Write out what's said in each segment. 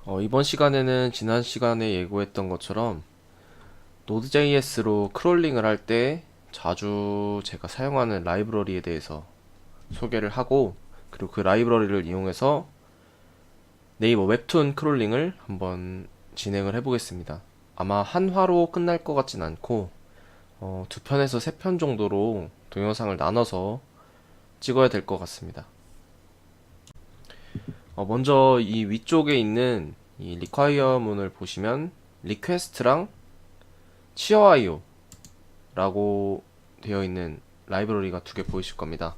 이번 시간에는 지난 시간에 예고했던 것처럼 Node.js로 크롤링을 할 때 자주 제가 사용하는 라이브러리에 대해서 소개를 하고, 그리고 그 라이브러리를 이용해서 네이버 웹툰 크롤링을 한번 진행을 해보겠습니다. 아마 한 화로 끝날 것 같진 않고 두 편에서 세 편 정도로 동영상을 나눠서 찍어야 될 것 같습니다. 먼저 이 위쪽에 있는 이 require문을 보시면 리퀘스트랑 치어IO 라고 되어 있는 라이브러리가 두 개 보이실 겁니다.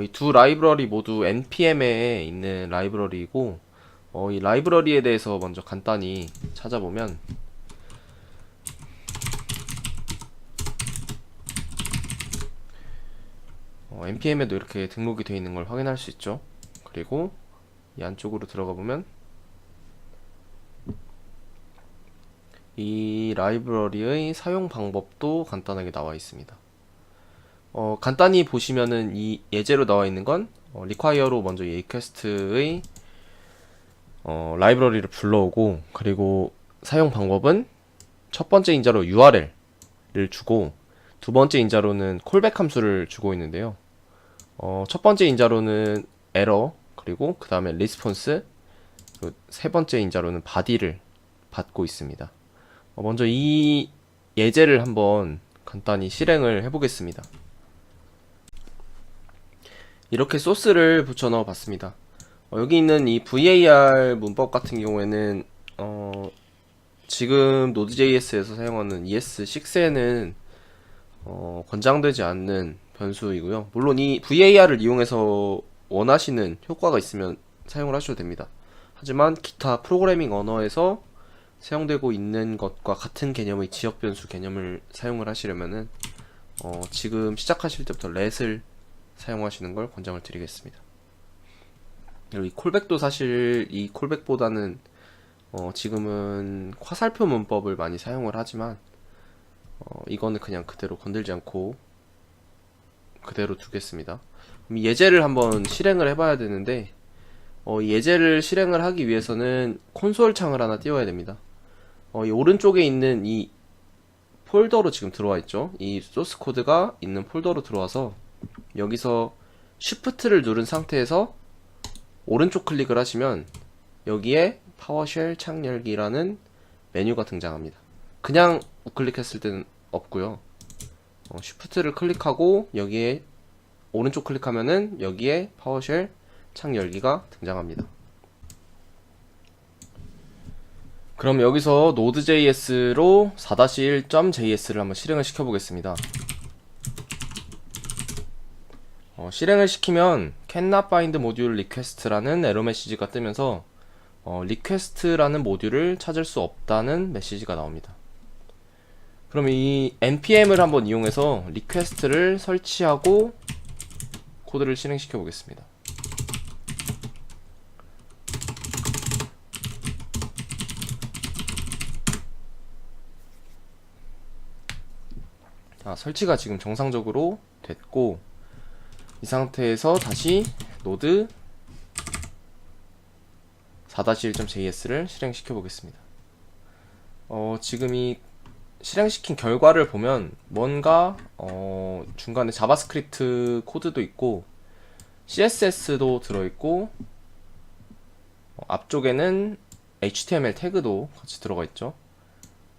이 두 라이브러리 모두 npm에 있는 라이브러리이고, 이 라이브러리에 대해서 먼저 간단히 찾아보면 npm에도 이렇게 등록이 되어 있는 걸 확인할 수 있죠. 그리고 이 안쪽으로 들어가 보면 이 라이브러리의 사용 방법도 간단하게 나와 있습니다. 간단히 보시면은 이 예제로 나와 있는 건 require로 먼저 이 리퀘스트의 라이브러리를 불러오고, 그리고 사용 방법은 첫 번째 인자로 URL을 주고 두 번째 인자로는 콜백 함수를 주고 있는데요. 첫 번째 인자로는 에러, 그리고 그 다음에 리스폰스, 그리고 세 번째 인자로는 body를 받고 있습니다. 먼저 이 예제를 한번 간단히 실행을 해보겠습니다. 이렇게 소스를 붙여 넣어 봤습니다. 여기 있는 이 var 문법 같은 경우에는 지금 Node.js에서 사용하는 ES6에는 권장되지 않는 변수이고요. 물론 이 var을 이용해서 원하시는 효과가 있으면 사용을 하셔도 됩니다. 하지만 기타 프로그래밍 언어에서 사용되고 있는 것과 같은 개념의 지역 변수 개념을 사용을 하시려면은 지금 시작하실 때부터 let을 사용하시는 걸 권장을 드리겠습니다. 그리고 이 콜백도 사실 이 콜백보다는 지금은 화살표 문법을 많이 사용을 하지만 이거는 그냥 그대로 건들지 않고 그대로 두겠습니다. 그럼 이 예제를 한번 실행을 해봐야 되는데, 이 예제를 실행을 하기 위해서는 콘솔 창을 하나 띄워야 됩니다. 이 오른쪽에 있는 이 폴더로 지금 들어와 있죠. 이 소스 코드가 있는 폴더로 들어와서 여기서 쉬프트를 누른 상태에서 오른쪽 클릭을 하시면 여기에 파워쉘 창 열기라는 메뉴가 등장합니다. 그냥 우클릭했을 때는 없고요. 쉬프트를 클릭하고 여기에 오른쪽 클릭하면은 여기에 파워쉘 창 열기가 등장합니다. 그럼 여기서 Node.js로 4-1.js를 한번 실행을 시켜 보겠습니다. 실행을 시키면 cannot find module request라는 에러 메시지가 뜨면서 request라는 모듈을 찾을 수 없다는 메시지가 나옵니다. 그럼 이 npm을 한번 이용해서 request를 설치하고 코드를 실행시켜 보겠습니다. 설치가 지금 정상적으로 됐고, 이 상태에서 다시 node 4-1.js를 실행시켜 보겠습니다. 지금 이 실행시킨 결과를 보면 뭔가 중간에 자바스크립트 코드도 있고 CSS도 들어있고 앞쪽에는 HTML 태그도 같이 들어가 있죠.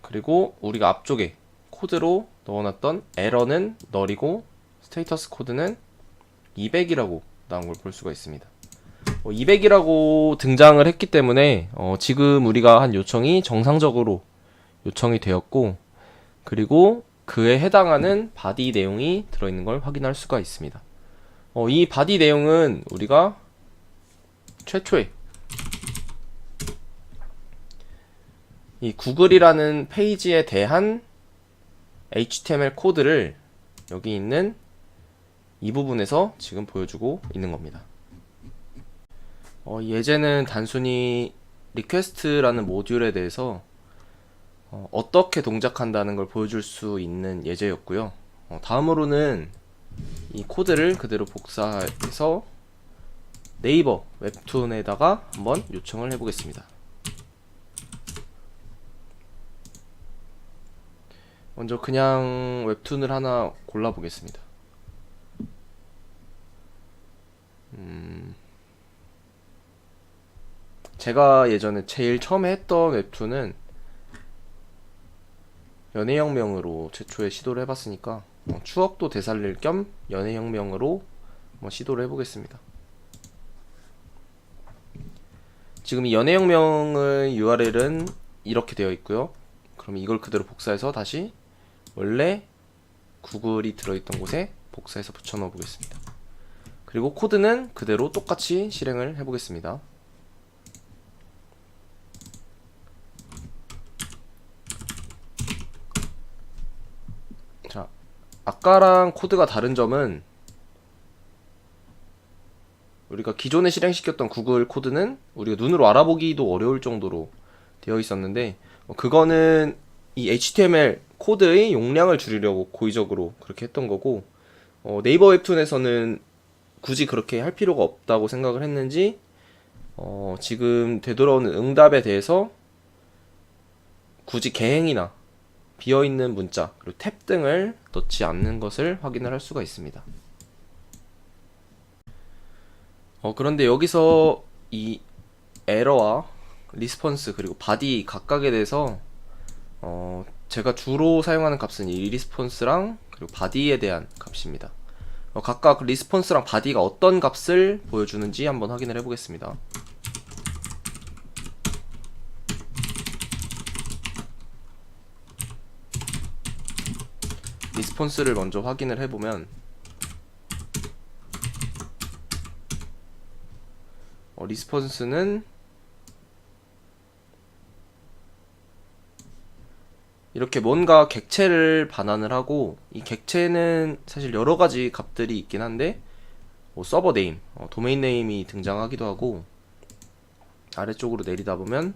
그리고 우리가 앞쪽에 코드로 넣어놨던 에러는 널이고 스테이터스 코드는 200이라고 나온 걸 볼 수가 있습니다. 200이라고 등장을 했기 때문에 지금 우리가 한 요청이 정상적으로 요청이 되었고, 그리고 그에 해당하는 바디 내용이 들어있는 걸 확인할 수가 있습니다. 이 바디 내용은 우리가 최초에 이 구글이라는 페이지에 대한 HTML 코드를 여기 있는 이 부분에서 지금 보여주고 있는 겁니다. 예제는 단순히 리퀘스트라는 모듈에 대해서 어떻게 동작한다는 걸 보여줄 수 있는 예제였고요. 다음으로는 이 코드를 그대로 복사해서 네이버 웹툰에다가 한번 요청을 해보겠습니다. 먼저 그냥 웹툰을 하나 골라보겠습니다. 제가 예전에 제일 처음에 했던 웹툰은 연애혁명으로 최초에 시도를 해봤으니까 추억도 되살릴 겸 연애혁명으로 시도를 해보겠습니다. 지금 이 연애혁명의 URL은 이렇게 되어 있고요. 그럼 이걸 그대로 복사해서 다시 원래 구글이 들어있던 곳에 복사해서 붙여 넣어 보겠습니다. 그리고 코드는 그대로 똑같이 실행을 해보겠습니다. 자, 아까랑 코드가 다른 점은 우리가 기존에 실행시켰던 구글 코드는 우리가 눈으로 알아보기도 어려울 정도로 되어 있었는데 그거는 이 HTML 코드의 용량을 줄이려고 고의적으로 그렇게 했던 거고 네이버 웹툰에서는 굳이 그렇게 할 필요가 없다고 생각을 했는지 지금 되돌아오는 응답에 대해서 굳이 개행이나 비어있는 문자 그리고 탭 등을 넣지 않는 것을 확인을 할 수가 있습니다. 그런데 여기서 이 에러와 리스폰스 그리고 바디 각각에 대해서 제가 주로 사용하는 값은 이 리스폰스랑 그리고 바디에 대한 값입니다. 각각 리스폰스랑 바디가 어떤 값을 보여주는지 한번 확인을 해보겠습니다. 리스폰스를 먼저 확인을 해보면 리스폰스는 이렇게 뭔가 객체를 반환을 하고 이 객체는 사실 여러가지 값들이 있긴 한데 서버 네임, 도메인 네임이 등장하기도 하고 아래쪽으로 내리다 보면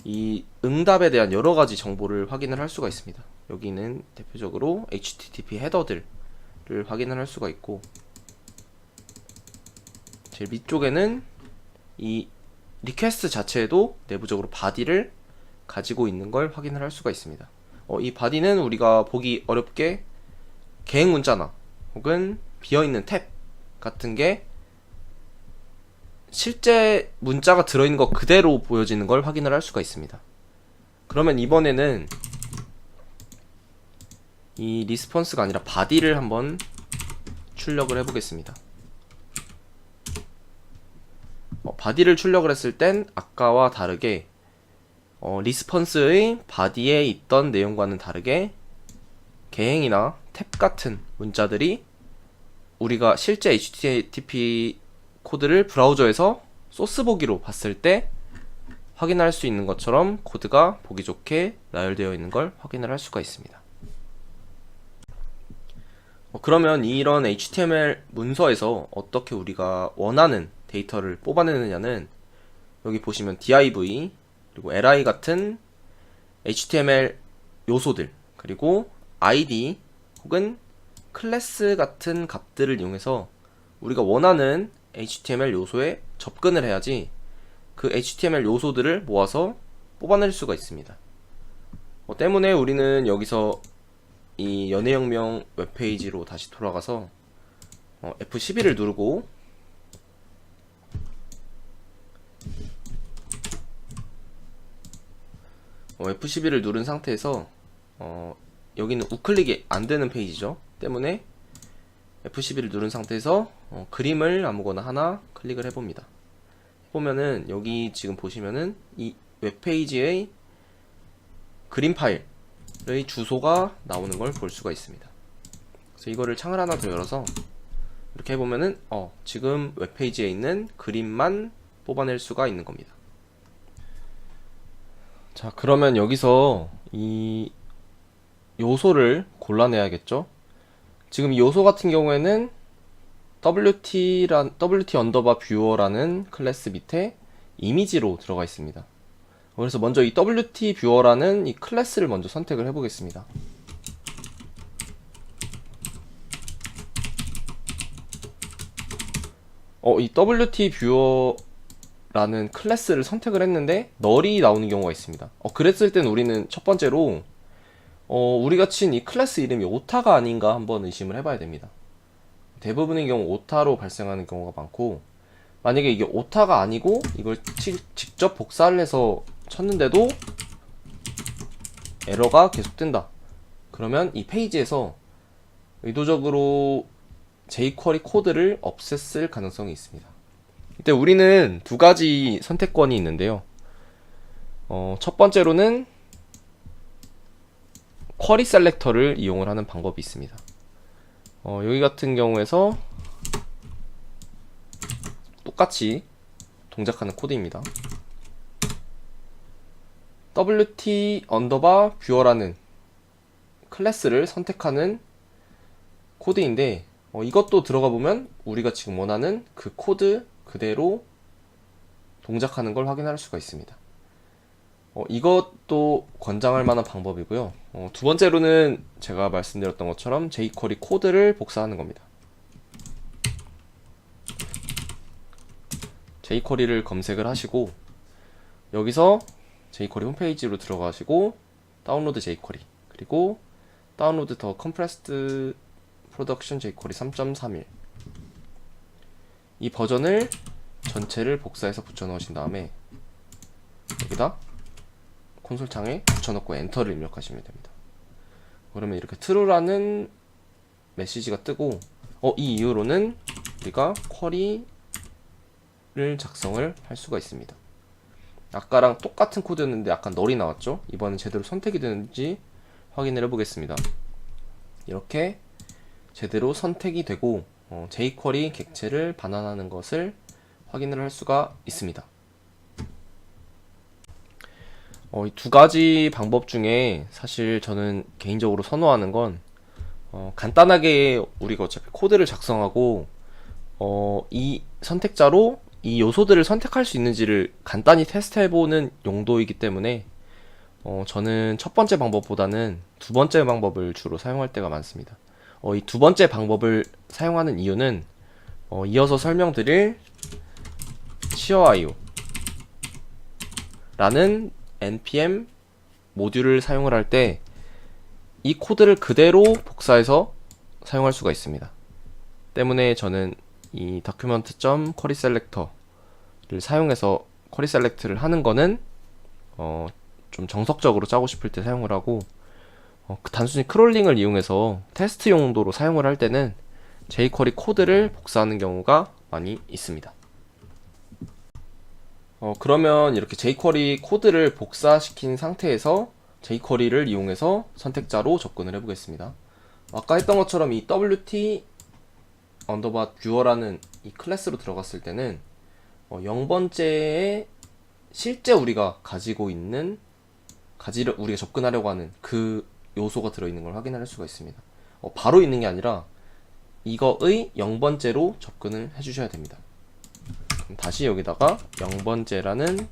이 응답에 대한 여러가지 정보를 확인을 할 수가 있습니다. 여기는 대표적으로 HTTP 헤더들을 확인을 할 수가 있고 제일 밑쪽에는 이 리퀘스트 자체에도 내부적으로 바디를 가지고 있는 걸 확인을 할 수가 있습니다. 이 바디는 우리가 보기 어렵게 개행 문자나 혹은 비어있는 탭 같은 게 실제 문자가 들어있는 것 그대로 보여지는 걸 확인을 할 수가 있습니다. 그러면 이번에는 이 리스폰스가 아니라 바디를 한번 출력을 해보겠습니다. 바디를 출력을 했을 땐 아까와 다르게 리스폰스의 바디에 있던 내용과는 다르게 개행이나 탭 같은 문자들이 우리가 실제 HTTP 코드를 브라우저에서 소스 보기로 봤을 때 확인할 수 있는 것처럼 코드가 보기 좋게 나열되어 있는 걸 확인을 할 수가 있습니다. 그러면 이런 HTML 문서에서 어떻게 우리가 원하는 데이터를 뽑아내느냐는 여기 보시면 div 그리고 li 같은 HTML 요소들 그리고 id 혹은 클래스 같은 값들을 이용해서 우리가 원하는 HTML 요소에 접근을 해야지 그 HTML 요소들을 모아서 뽑아낼 수가 있습니다. 때문에 우리는 여기서 이 연애혁명 웹페이지로 다시 돌아가서 F11을 누르고 F11을 누른 상태에서 여기는 우클릭이 안되는 페이지죠. 때문에 F11을 누른 상태에서 그림을 아무거나 하나 클릭을 해봅니다. 해보면은 여기 지금 보시면은 이 웹페이지의 그림 파일의 주소가 나오는 걸 볼 수가 있습니다. 그래서 이거를 창을 하나 더 열어서 이렇게 해보면은 지금 웹페이지에 있는 그림만 뽑아낼 수가 있는 겁니다. 자, 그러면 여기서 이 요소를 골라내야겠죠. 지금 이 요소 같은 경우에는 WT 언더바 뷰어라는 클래스 밑에 이미지로 들어가 있습니다. 그래서 먼저 이 WT 뷰어라는 이 클래스를 먼저 선택을 해보겠습니다. 이 WT 뷰어라는 클래스를 선택을 했는데 널이 나오는 경우가 있습니다. 그랬을 땐 우리는 첫 번째로 우리가 친 이 클래스 이름이 오타가 아닌가 한번 의심을 해봐야 됩니다. 대부분의 경우 오타로 발생하는 경우가 많고, 만약에 이게 오타가 아니고 이걸 직접 복사를 해서 쳤는데도 에러가 계속된다. 그러면 이 페이지에서 의도적으로 jQuery 코드를 없앴을 가능성이 있습니다. 이때 우리는 두 가지 선택권이 있는데요. 첫 번째로는 쿼리 셀렉터를 이용을 하는 방법이 있습니다. 여기 같은 경우에서 똑같이 동작하는 코드입니다. wt 언더바 뷰어라는 클래스를 선택하는 코드인데, 이것도 들어가 보면 우리가 지금 원하는 그 코드 그대로 동작하는 걸 확인할 수가 있습니다. 이것도 권장할 만한 방법이고요. 두 번째로는 제가 말씀드렸던 것처럼 jQuery 코드를 복사하는 겁니다. jQuery를 검색을 하시고 여기서 jQuery 홈페이지로 들어가시고 다운로드 jQuery, 그리고 다운로드 더 컴프레스드 프로덕션 jQuery 3.31 이 버전을 전체를 복사해서 붙여 넣으신 다음에 여기다 콘솔 창에 붙여넣고 엔터를 입력하시면 됩니다. 그러면 이렇게 true라는 메시지가 뜨고, 이 이후로는 우리가 쿼리를 작성을 할 수가 있습니다. 아까랑 똑같은 코드였는데 약간 널이 나왔죠? 이번엔 제대로 선택이 되는지 확인을 해보겠습니다. 이렇게 제대로 선택이 되고 jQuery 객체를 반환하는 것을 확인을 할 수가 있습니다. 이 두 가지 방법 중에 사실 저는 개인적으로 선호하는 건 간단하게 우리가 어차피 코드를 작성하고 이 선택자로 이 요소들을 선택할 수 있는지를 간단히 테스트해보는 용도이기 때문에 저는 첫 번째 방법보다는 두 번째 방법을 주로 사용할 때가 많습니다. 이 두 번째 방법을 사용하는 이유는 이어서 설명드릴 치어IO 라는 npm 모듈을 사용을 할 때 이 코드를 그대로 복사해서 사용할 수가 있습니다. 때문에 저는 이 document.queryselector를 사용해서 쿼리 셀렉트를 하는 거는 좀 정석적으로 짜고 싶을 때 사용을 하고, 단순히 크롤링을 이용해서 테스트 용도로 사용을 할 때는 jQuery 코드를 복사하는 경우가 많이 있습니다. 그러면 이렇게 jQuery 코드를 복사시킨 상태에서 jQuery를 이용해서 선택자로 접근을 해보겠습니다. 아까 했던 것처럼 이 wt 언더바 뷰어라는 이 클래스로 들어갔을 때는 0번째에 실제 우리가 가지고 있는 우리가 접근하려고 하는 그 요소가 들어있는 걸 확인할 수가 있습니다. 바로 있는 게 아니라 이거의 0번째로 접근을 해주셔야 됩니다. 그럼 다시 여기다가 0번째라는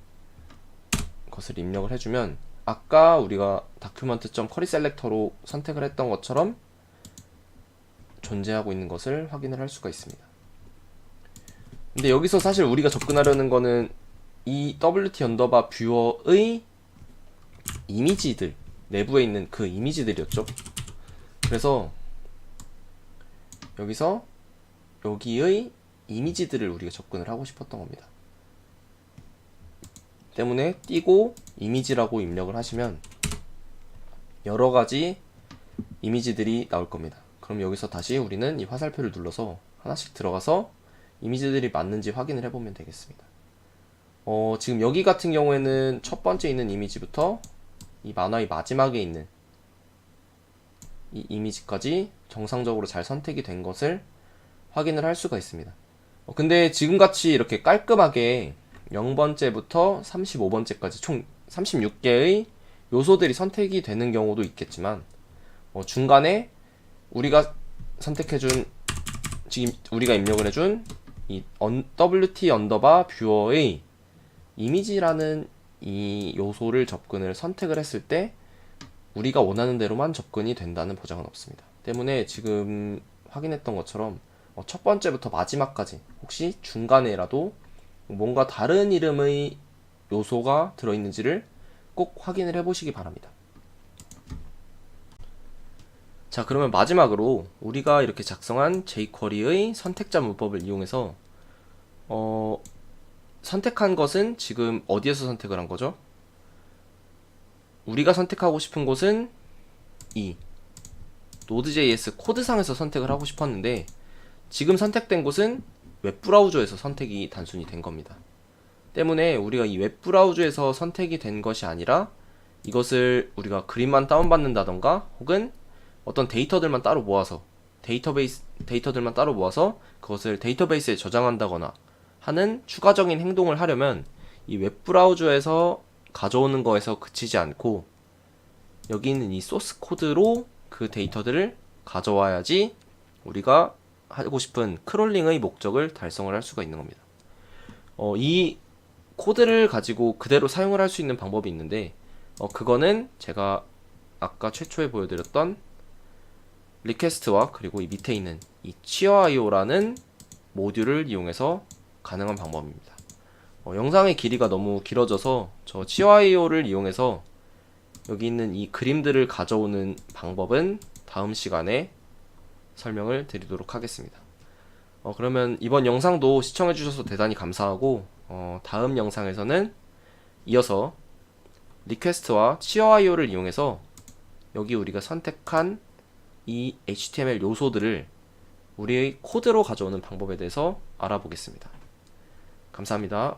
것을 입력을 해주면 아까 우리가 document.queryselector로 선택을 했던 것처럼 존재하고 있는 것을 확인을 할 수가 있습니다. 근데 여기서 사실 우리가 접근하려는 거는 이 wt 언더바 뷰어의 이미지들, 내부에 있는 그 이미지들이었죠. 그래서 여기서 여기의 이미지들을 우리가 접근을 하고 싶었던 겁니다. 때문에 띄고 이미지라고 입력을 하시면 여러가지 이미지들이 나올 겁니다. 그럼 여기서 다시 우리는 이 화살표를 눌러서 하나씩 들어가서 이미지들이 맞는지 확인을 해보면 되겠습니다. 지금 여기 같은 경우에는 첫 번째 있는 이미지부터 이 만화의 마지막에 있는 이 이미지까지 정상적으로 잘 선택이 된 것을 확인을 할 수가 있습니다. 근데 지금같이 이렇게 깔끔하게 0번째부터 35번째까지 총 36개의 요소들이 선택이 되는 경우도 있겠지만 중간에 우리가 선택해준, 지금 우리가 입력을 해준 이 wt 언더바 뷰어의 이미지라는 이 요소를 접근을 선택을 했을 때 우리가 원하는 대로만 접근이 된다는 보장은 없습니다. 때문에 지금 확인했던 것처럼 첫 번째부터 마지막까지 혹시 중간에라도 뭔가 다른 이름의 요소가 들어있는지를 꼭 확인을 해보시기 바랍니다. 자, 그러면 마지막으로 우리가 이렇게 작성한 jQuery의 선택자 문법을 이용해서 선택한 것은 지금 어디에서 선택을 한 거죠? 우리가 선택하고 싶은 곳은 이 Node.js 코드상에서 선택을 하고 싶었는데 지금 선택된 곳은 웹브라우저에서 선택이 단순히 된 겁니다. 때문에 우리가 이 웹브라우저에서 선택이 된 것이 아니라 이것을 우리가 그림만 다운받는다던가 혹은 어떤 데이터들만 따로 모아서 데이터들만 따로 모아서 그것을 데이터베이스에 저장한다거나 하는 추가적인 행동을 하려면 이 웹브라우저에서 가져오는 거에서 그치지 않고 여기 있는 이 소스 코드로 그 데이터들을 가져와야지 우리가 하고 싶은 크롤링의 목적을 달성을 할 수가 있는 겁니다. 이 코드를 가지고 그대로 사용을 할 수 있는 방법이 있는데 그거는 제가 아까 최초에 보여드렸던 리퀘스트와 그리고 이 밑에 있는 이 치어IO라는 모듈을 이용해서 가능한 방법입니다. 영상의 길이가 너무 길어져서 저 치어IO를 이용해서 여기 있는 이 그림들을 가져오는 방법은 다음 시간에 설명을 드리도록 하겠습니다. 그러면 이번 영상도 시청해주셔서 대단히 감사하고 다음 영상에서는 이어서 리퀘스트와 치어IO를 이용해서 여기 우리가 선택한 이 HTML 요소들을 우리의 코드로 가져오는 방법에 대해서 알아보겠습니다. 감사합니다.